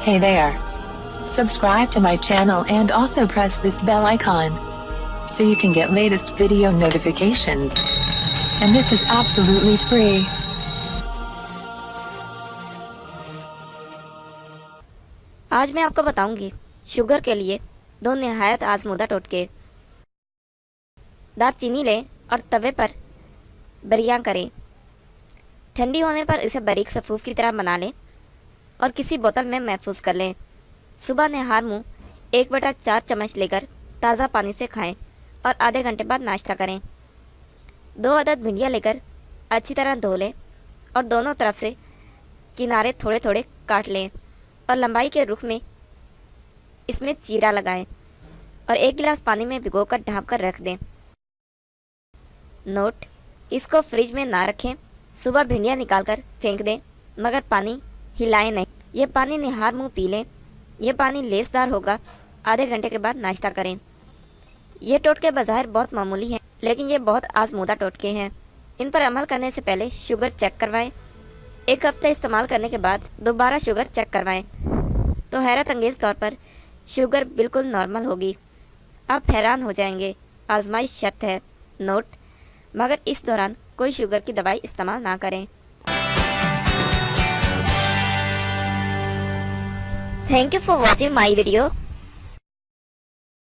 Hey there. Subscribe to my channel and also press this bell icon so you can get latest video notifications. And this is absolutely free. आज मैं आपको बताऊंगी sugar के लिए दो निहायत आजमूदा टोटके। दालचीनी लें और तवे पर बरियां करें। ठंडी होने पर इसे बारीक सफ़ूफ की तरह बना लें और किसी बोतल में महफूज कर लें। सुबह निहार मुँह 1/4 चम्मच लेकर ताज़ा पानी से खाएं और आधे घंटे बाद नाश्ता करें। 2 अदद भिंडियाँ लेकर अच्छी तरह धो लें और दोनों तरफ से किनारे थोड़े थोड़े काट लें और लंबाई के रुख में इसमें चीरा लगाएं और 1 गिलास पानी में भिगोकर ढाँप कर रख दें। नोट: इसको फ्रिज में ना रखें। सुबह भिंडियाँ निकालकर फेंक दें मगर पानी हिलाएं नहीं। ये पानी निहार मुँह पी लें। यह पानी लेसदार होगा। आधे घंटे के बाद नाश्ता करें। ये टोटके बज़ाहिर बहुत मामूली हैं लेकिन ये बहुत आजमूदा टोटके हैं। इन पर अमल करने से पहले शुगर चेक करवाएं। 1 हफ्ते इस्तेमाल करने के बाद दोबारा शुगर चेक करवाएं तो हैरत अंगेज़ तौर पर शुगर बिल्कुल नॉर्मल होगी। आप हैरान हो जाएंगे। आजमाइश शर्त है। नोट: मगर इस दौरान कोई शुगर की दवाई इस्तेमाल ना करें। Thank you for watching my video.